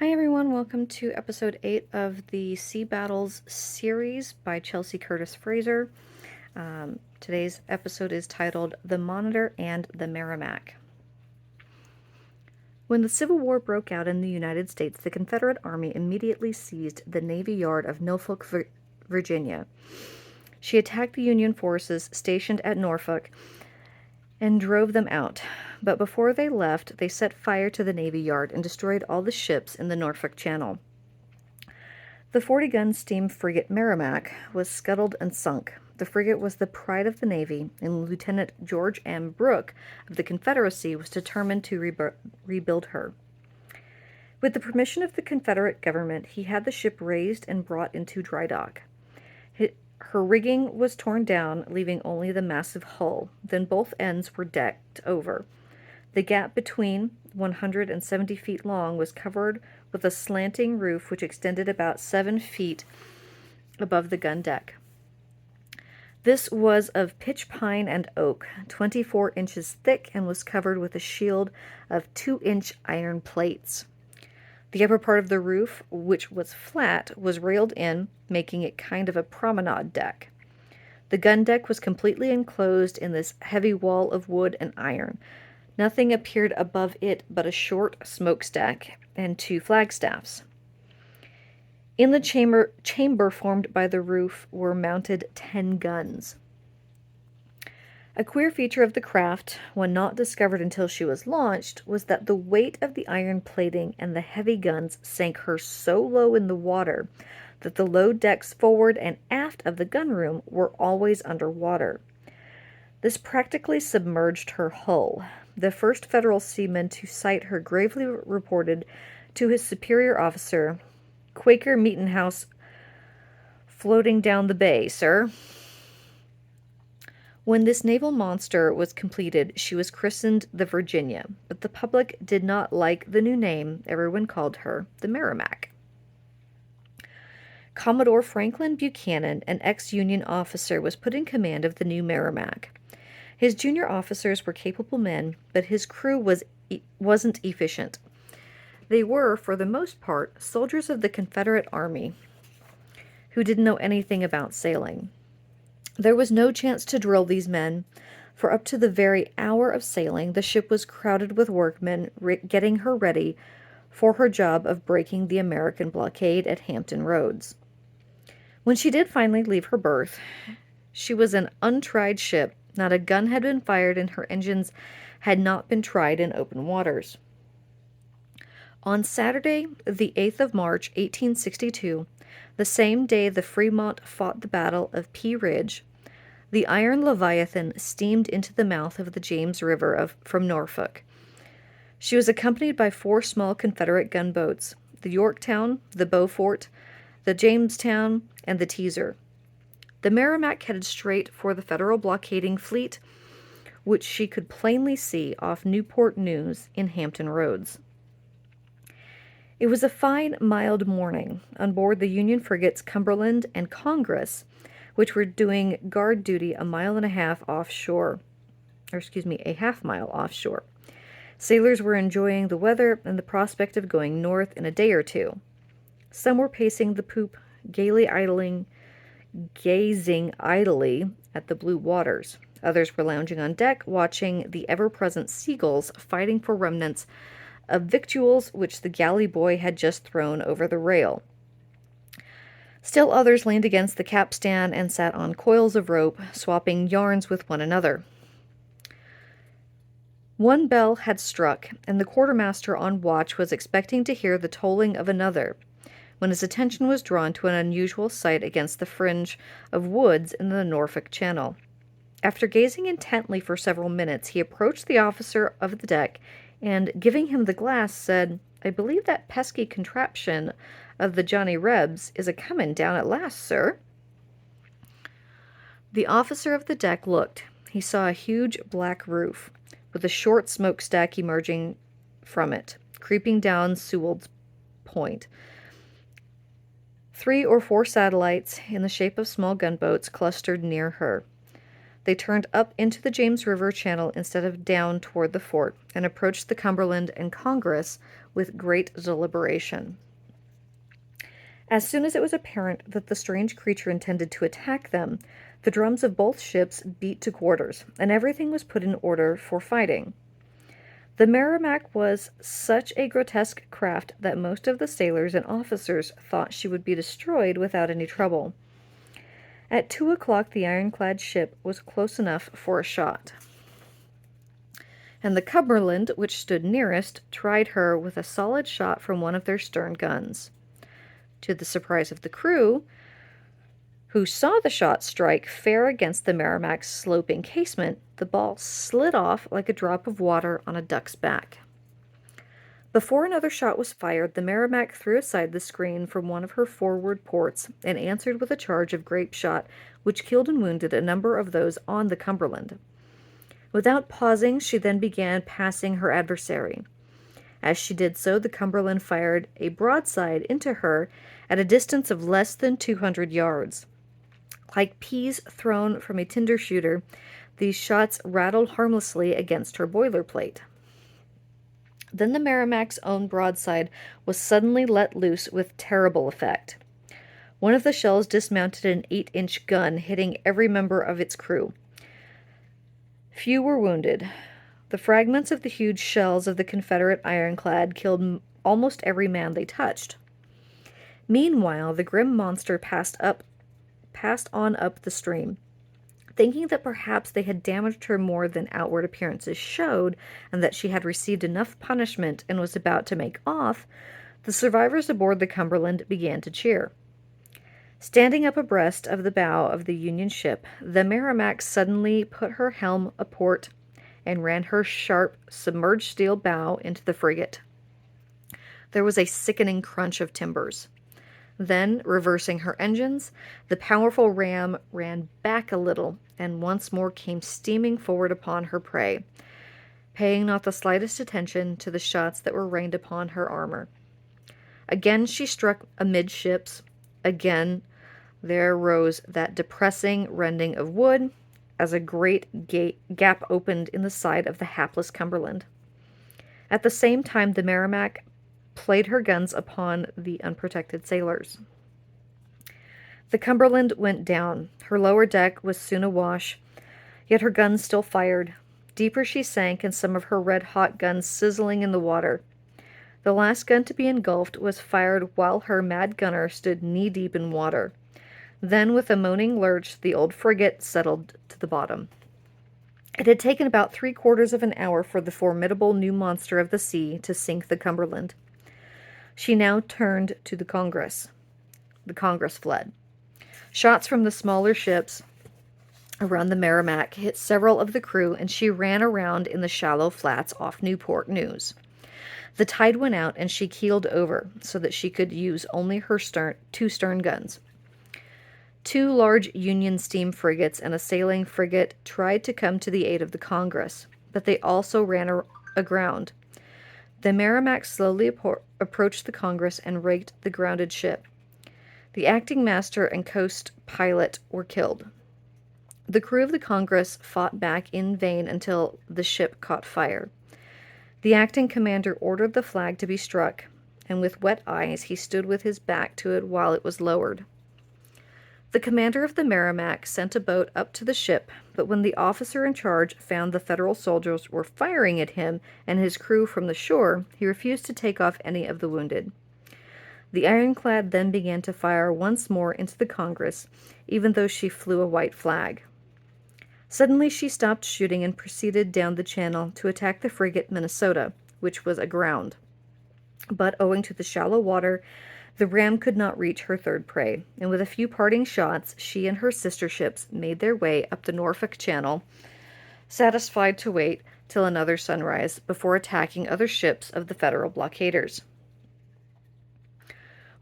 Hi everyone, welcome to episode 8 of the Sea Battles series by Chelsea Curtis Fraser. Today's episode is titled The Monitor and the Merrimac. When the Civil War broke out in the United States, the Confederate Army immediately seized the Navy Yard of Norfolk, Virginia. She attacked the Union forces stationed at Norfolk and drove them out. But before they left, they set fire to the Navy Yard and destroyed all the ships in the Norfolk Channel. The 40-gun steam frigate Merrimac was scuttled and sunk. The frigate was the pride of the Navy, and Lieutenant George M. Brooke of the Confederacy was determined to rebuild her. With the permission of the Confederate government, he had the ship raised and brought into dry dock. Her rigging was torn down, leaving only the massive hull. Then both ends were decked over. The gap between, 170 feet long, was covered with a slanting roof which extended about 7 feet above the gun deck. This was of pitch pine and oak, 24 inches thick, and was covered with a shield of 2-inch iron plates. The upper part of the roof, which was flat, was railed in, making it kind of a promenade deck. The gun deck was completely enclosed in this heavy wall of wood and iron. Nothing appeared above it but a short smokestack and 2 flagstaffs. In the chamber formed by the roof were mounted 10 guns. A queer feature of the craft, one not discovered until she was launched, was that the weight of the iron plating and the heavy guns sank her so low in the water that the low decks forward and aft of the gunroom were always under water. This practically submerged her hull. The first Federal seaman to sight her gravely reported to his superior officer, "Quaker Meetin' House floating down the bay, sir." When this naval monster was completed, she was christened the Virginia, but the public did not like the new name. Everyone called her the Merrimac. Commodore Franklin Buchanan, an ex-Union officer, was put in command of the new Merrimac. His junior officers were capable men, but his crew wasn't efficient. They were, for the most part, soldiers of the Confederate Army who didn't know anything about sailing. There was no chance to drill these men, for up to the very hour of sailing, the ship was crowded with workmen getting her ready for her job of breaking the American blockade at Hampton Roads. When she did finally leave her berth, she was an untried ship. Not a gun had been fired, and her engines had not been tried in open waters. On Saturday, the 8th of March, 1862, the same day the Fremont fought the Battle of Pea Ridge, the iron Leviathan steamed into the mouth of the James River from Norfolk. She was accompanied by 4 small Confederate gunboats, the Yorktown, the Beaufort, the Jamestown, and the Teaser. The Merrimac headed straight for the Federal blockading fleet, which she could plainly see off Newport News in Hampton Roads. It was a fine, mild morning on board the Union frigates Cumberland and Congress, which were doing guard duty a half mile offshore. Sailors were enjoying the weather and the prospect of going north in a day or two. Some were pacing the poop, gazing idly at the blue waters. Others were lounging on deck, watching the ever-present seagulls fighting for remnants of victuals which the galley boy had just thrown over the rail. Still others leaned against the capstan and sat on coils of rope, swapping yarns with one another. One bell had struck, and the quartermaster on watch was expecting to hear the tolling of another, when his attention was drawn to an unusual sight against the fringe of woods in the Norfolk Channel. After gazing intently for several minutes, he approached the officer of the deck and, giving him the glass, said, "I believe that pesky contraption of the Johnny Rebs is a-comin' down at last, sir." The officer of the deck looked. He saw a huge black roof, with a short smokestack emerging from it, creeping down Sewell's Point. 3 or 4 satellites, in the shape of small gunboats, clustered near her. They turned up into the James River Channel instead of down toward the fort, and approached the Cumberland and Congress with great deliberation. As soon as it was apparent that the strange creature intended to attack them, the drums of both ships beat to quarters, and everything was put in order for fighting. The Merrimac was such a grotesque craft that most of the sailors and officers thought she would be destroyed without any trouble. At 2 o'clock, the ironclad ship was close enough for a shot, and the Cumberland, which stood nearest, tried her with a solid shot from one of their stern guns. To the surprise of the crew, who saw the shot strike fair against the Merrimac's sloping casement, the ball slid off like a drop of water on a duck's back. Before another shot was fired, the Merrimac threw aside the screen from one of her forward ports and answered with a charge of grape shot, which killed and wounded a number of those on the Cumberland. Without pausing, she then began passing her adversary. As she did so, the Cumberland fired a broadside into her at a distance of less than 200 yards. Like peas thrown from a tinder shooter, these shots rattled harmlessly against her boiler plate. Then the Merrimac's own broadside was suddenly let loose with terrible effect. One of the shells dismounted an 8-inch gun, hitting every member of its crew. Few were wounded. The fragments of the huge shells of the Confederate ironclad killed almost every man they touched. Meanwhile, the grim monster passed on up the stream. Thinking that perhaps they had damaged her more than outward appearances showed, and that she had received enough punishment and was about to make off, the survivors aboard the Cumberland began to cheer. Standing up abreast of the bow of the Union ship, the Merrimac suddenly put her helm aport and ran her sharp, submerged steel bow into the frigate. There was a sickening crunch of timbers. Then, reversing her engines, the powerful ram ran back a little and once more came steaming forward upon her prey, paying not the slightest attention to the shots that were rained upon her armor. Again she struck amidships. Again there rose that depressing rending of wood as a great gap opened in the side of the hapless Cumberland. At the same time, the Merrimac played her guns upon the unprotected sailors. The Cumberland went down. Her lower deck was soon awash, yet her guns still fired. Deeper she sank, and some of her red-hot guns sizzling in the water. The last gun to be engulfed was fired while her mad gunner stood knee-deep in water. Then, with a moaning lurch, the old frigate settled to the bottom. It had taken about 3/4 of an hour for the formidable new monster of the sea to sink the Cumberland. She now turned to the Congress. The Congress fled. Shots from the smaller ships around the Merrimac hit several of the crew, and she ran around in the shallow flats off Newport News. The tide went out, and she keeled over so that she could use only her two stern guns. 2 large Union steam frigates and a sailing frigate tried to come to the aid of the Congress, but they also ran aground. The Merrimac slowly approached the Congress and raked the grounded ship. The acting master and coast pilot were killed. The crew of the Congress fought back in vain until the ship caught fire. The acting commander ordered the flag to be struck, and with wet eyes he stood with his back to it while it was lowered. The commander of the Merrimac sent a boat up to the ship, but when the officer in charge found the Federal soldiers were firing at him and his crew from the shore, he refused to take off any of the wounded. The ironclad then began to fire once more into the Congress, even though she flew a white flag. Suddenly she stopped shooting and proceeded down the channel to attack the frigate Minnesota, which was aground. But owing to the shallow water, the ram could not reach her third prey, and with a few parting shots, she and her sister ships made their way up the Norfolk Channel, satisfied to wait till another sunrise before attacking other ships of the Federal blockaders.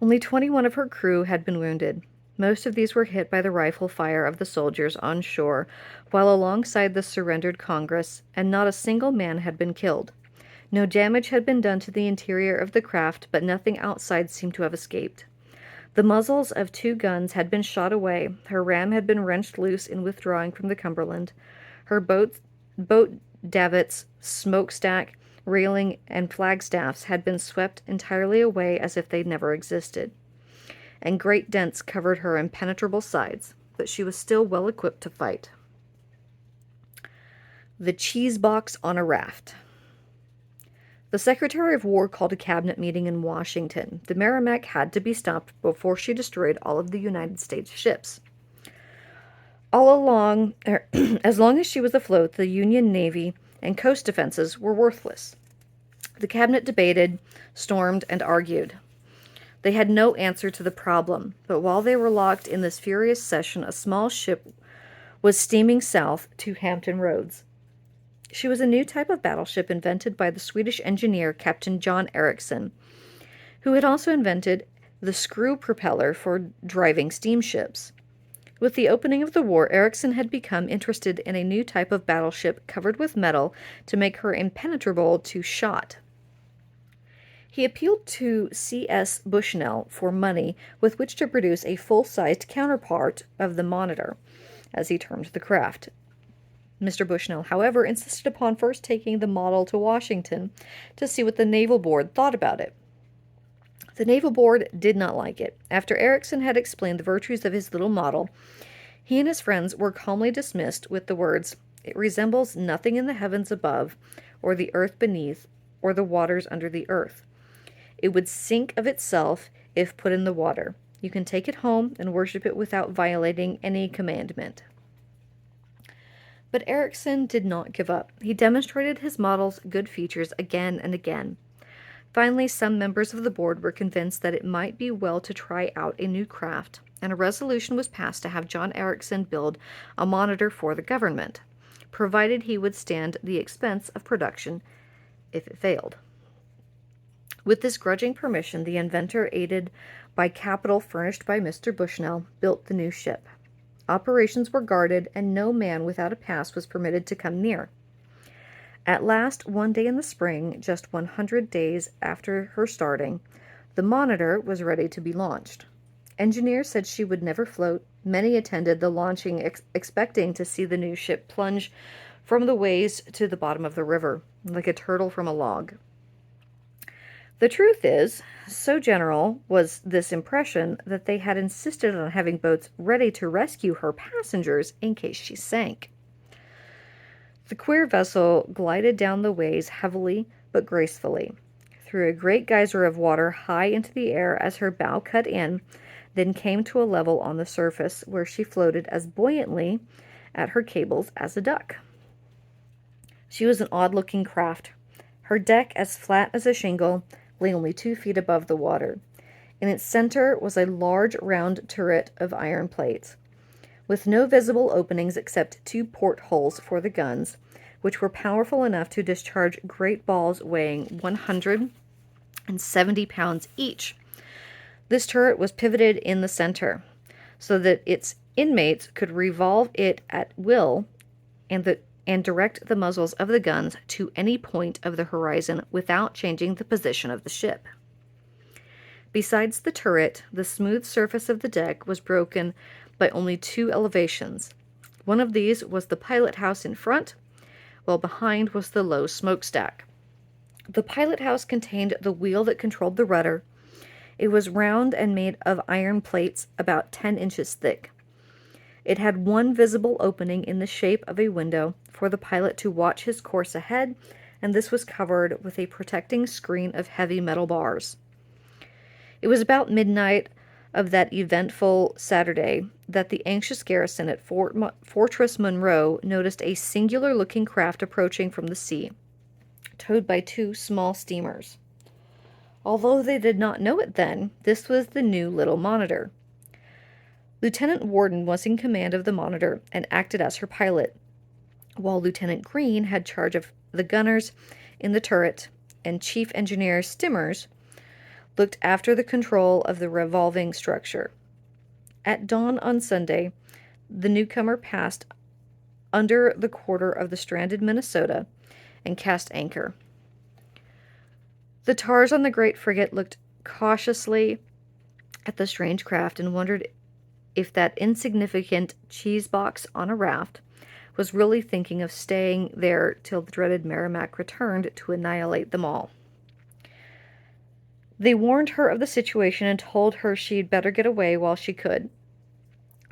Only 21 of her crew had been wounded. Most of these were hit by the rifle fire of the soldiers on shore, while alongside the surrendered Congress, and not a single man had been killed. No damage had been done to the interior of the craft, but nothing outside seemed to have escaped. The muzzles of 2 guns had been shot away, her ram had been wrenched loose in withdrawing from the Cumberland, her boat davits, smokestack, railing, and flagstaffs had been swept entirely away as if they'd never existed, and great dents covered her impenetrable sides, but she was still well equipped to fight. The cheese box on a raft. The Secretary of War called a cabinet meeting in Washington. The Merrimac had to be stopped before she destroyed all of the United States ships. As long as she was afloat, the Union Navy and coast defenses were worthless. The cabinet debated, stormed, and argued. They had no answer to the problem, but while they were locked in this furious session, a small ship was steaming south to Hampton Roads. She was a new type of battleship invented by the Swedish engineer Captain John Ericsson, who had also invented the screw propeller for driving steamships. With the opening of the war, Ericsson had become interested in a new type of battleship covered with metal to make her impenetrable to shot. He appealed to C.S. Bushnell for money with which to produce a full-sized counterpart of the Monitor, as he termed the craft. Mr. Bushnell, however, insisted upon first taking the model to Washington to see what the Naval Board thought about it. The Naval Board did not like it. After Ericsson had explained the virtues of his little model, he and his friends were calmly dismissed with the words, "It resembles nothing in the heavens above, or the earth beneath, or the waters under the earth. It would sink of itself if put in the water. You can take it home and worship it without violating any commandment." But Ericsson did not give up. He demonstrated his model's good features again and again. Finally, some members of the board were convinced that it might be well to try out a new craft, and a resolution was passed to have John Ericsson build a Monitor for the government, provided he would stand the expense of production if it failed. With this grudging permission, the inventor, aided by capital furnished by Mr. Bushnell, built the new ship. Operations were guarded, and no man without a pass was permitted to come near. At last, one day in the spring, just 100 days after her starting, the Monitor was ready to be launched. Engineers said she would never float. Many attended the launching, expecting to see the new ship plunge from the ways to the bottom of the river, like a turtle from a log. The truth is, so general was this impression that they had insisted on having boats ready to rescue her passengers in case she sank. The queer vessel glided down the ways heavily but gracefully, through a great geyser of water high into the air as her bow cut in, then came to a level on the surface where she floated as buoyantly at her cables as a duck. She was an odd-looking craft, her deck as flat as a shingle, lay only 2 feet above the water. In its center was a large round turret of iron plates, with no visible openings except 2 portholes for the guns, which were powerful enough to discharge great balls weighing 170 pounds each. This turret was pivoted in the center, so that its inmates could revolve it at will and direct the muzzles of the guns to any point of the horizon without changing the position of the ship. Besides the turret, the smooth surface of the deck was broken by only 2 elevations. One of these was the pilot house in front, while behind was the low smokestack. The pilot house contained the wheel that controlled the rudder. It was round and made of iron plates about 10 inches thick. It had one visible opening in the shape of a window for the pilot to watch his course ahead, and this was covered with a protecting screen of heavy metal bars. It was about midnight of that eventful Saturday that the anxious garrison at Fortress Monroe noticed a singular-looking craft approaching from the sea, towed by 2 small steamers. Although they did not know it then, this was the new little Monitor. Lieutenant Worden was in command of the Monitor and acted as her pilot, while Lieutenant Green had charge of the gunners in the turret, and Chief Engineer Stimmers looked after the control of the revolving structure. At dawn on Sunday, the newcomer passed under the quarter of the stranded Minnesota and cast anchor. The tars on the great frigate looked cautiously at the strange craft and wondered if that insignificant cheese box on a raft was really thinking of staying there till the dreaded Merrimac returned to annihilate them all. They warned her of the situation and told her she'd better get away while she could.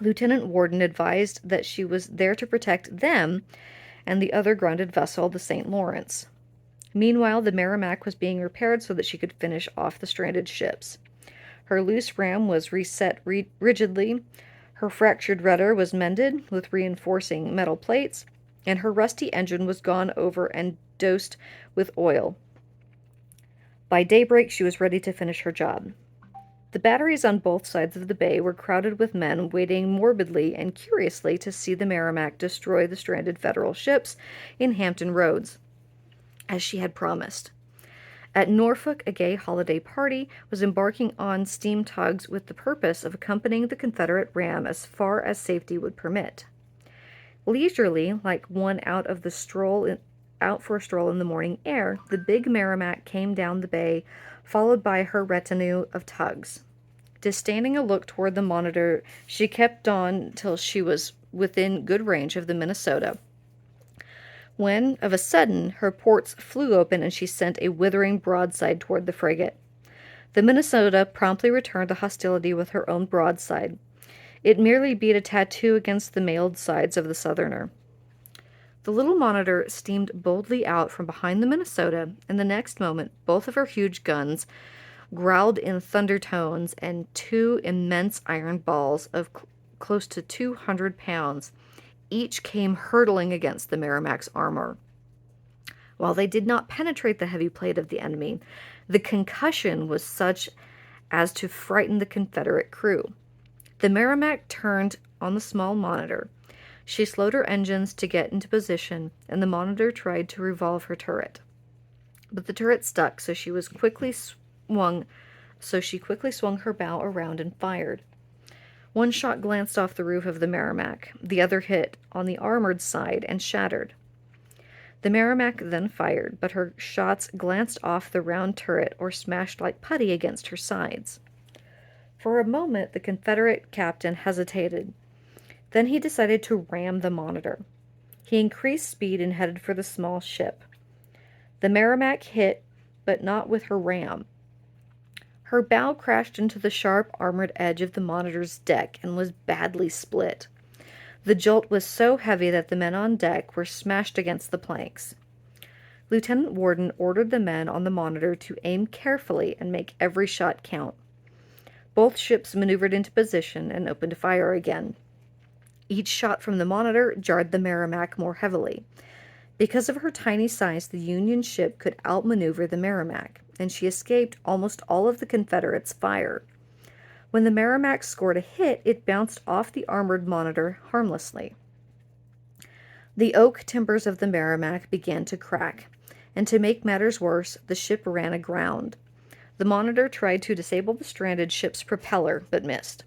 Lieutenant Worden advised that she was there to protect them and the other grounded vessel, the St. Lawrence. Meanwhile, the Merrimac was being repaired so that she could finish off the stranded ships. Her loose ram was reset rigidly, her fractured rudder was mended with reinforcing metal plates, and her rusty engine was gone over and dosed with oil. By daybreak, she was ready to finish her job. The batteries on both sides of the bay were crowded with men waiting morbidly and curiously to see the Merrimac destroy the stranded Federal ships in Hampton Roads, as she had promised. At Norfolk, a gay holiday party was embarking on steam tugs with the purpose of accompanying the Confederate ram as far as safety would permit. Leisurely, like one out for a stroll in the morning air, the big Merrimac came down the bay, followed by her retinue of tugs. Disdaining a look toward the Monitor, she kept on till she was within good range of the Minnesota, when, of a sudden, her ports flew open and she sent a withering broadside toward the frigate. The Minnesota promptly returned the hostility with her own broadside. It merely beat a tattoo against the mailed sides of the Southerner. The little Monitor steamed boldly out from behind the Minnesota, and the next moment both of her huge guns growled in thunder tones, and two immense iron balls of close to 200 pounds each came hurtling against the Merrimac's armor. While they did not penetrate the heavy plate of the enemy, the concussion was such as to frighten the Confederate crew. The Merrimac turned on the small Monitor. She slowed her engines to get into position, and the Monitor tried to revolve her turret. But the turret stuck, so she quickly swung her bow around and fired. One shot glanced off the roof of the Merrimac. The other hit on the armored side and shattered. The Merrimac then fired, but her shots glanced off the round turret or smashed like putty against her sides. For a moment, the Confederate captain hesitated. Then he decided to ram the Monitor. He increased speed and headed for the small ship. The Merrimac hit, but not with her ram. Her bow crashed into the sharp armored edge of the Monitor's deck and was badly split. The jolt was so heavy that the men on deck were smashed against the planks. Lieutenant Worden ordered the men on the Monitor to aim carefully and make every shot count. Both ships maneuvered into position and opened fire again. Each shot from the Monitor jarred the Merrimac more heavily. Because of her tiny size, the Union ship could outmaneuver the Merrimac, and she escaped almost all of the Confederates' fire. When the Merrimac scored a hit, it bounced off the armored Monitor harmlessly. The oak timbers of the Merrimac began to crack, and to make matters worse, the ship ran aground. The Monitor tried to disable the stranded ship's propeller, but missed.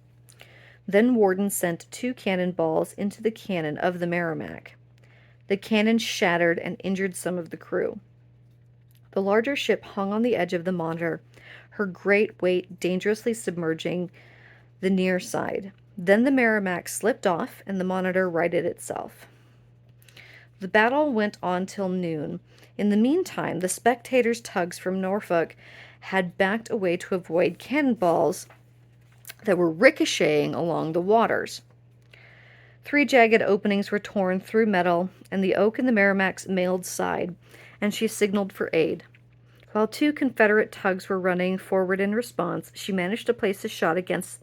Then Worden sent 2 cannonballs into the cannon of the Merrimac. The cannon shattered and injured some of the crew. The larger ship hung on the edge of the Monitor, her great weight dangerously submerging the near side. Then the Merrimac slipped off, and the Monitor righted itself. The battle went on till noon. In the meantime, the spectators' tugs from Norfolk had backed away to avoid cannonballs that were ricocheting along the waters. 3 jagged openings were torn through metal and the oak in the Merrimac's mailed side, and she signaled for aid. While 2 Confederate tugs were running forward in response, she managed to place a shot against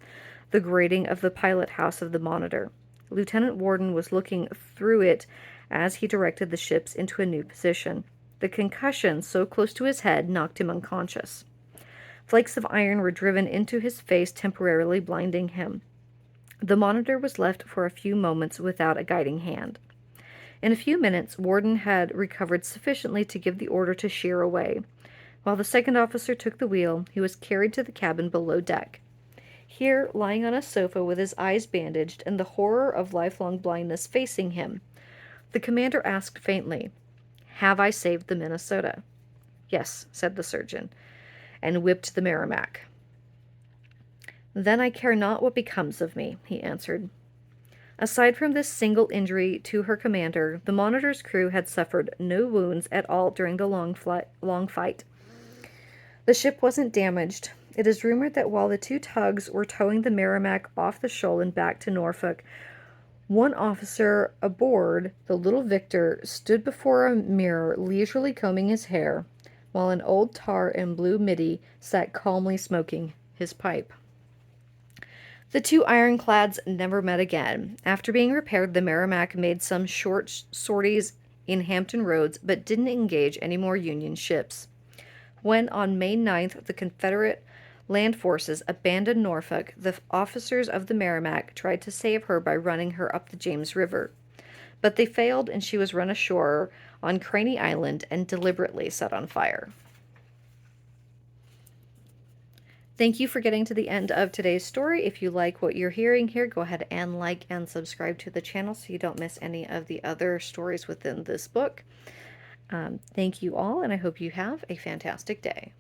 the grating of the pilot house of the Monitor. Lieutenant Worden was looking through it as he directed the ships into a new position. The concussion, so close to his head, knocked him unconscious. Flakes of iron were driven into his face, temporarily blinding him. The Monitor was left for a few moments without a guiding hand. In a few minutes, Worden had recovered sufficiently to give the order to sheer away. While the second officer took the wheel, he was carried to the cabin below deck. Here, lying on a sofa with his eyes bandaged and the horror of lifelong blindness facing him, the commander asked faintly, "Have I saved the Minnesota?" "Yes," said the surgeon, "and whipped the Merrimac." "Then I care not what becomes of me," he answered. Aside from this single injury to her commander, the Monitor's crew had suffered no wounds at all during the long fight. The ship wasn't damaged. It is rumored that while the two tugs were towing the Merrimac off the shoal and back to Norfolk, one officer aboard the Little Victor stood before a mirror leisurely combing his hair, while an old tar and blue middy sat calmly smoking his pipe. The two ironclads never met again. After being repaired, the Merrimac made some short sorties in Hampton Roads, but didn't engage any more Union ships. When, on May 9th, the Confederate land forces abandoned Norfolk, the officers of the Merrimac tried to save her by running her up the James River. But they failed, and she was run ashore on Craney Island and deliberately set on fire. Thank you for getting to the end of today's story. If you like what you're hearing here, go ahead and like and subscribe to the channel so you don't miss any of the other stories within this book. Thank you all, and I hope you have a fantastic day.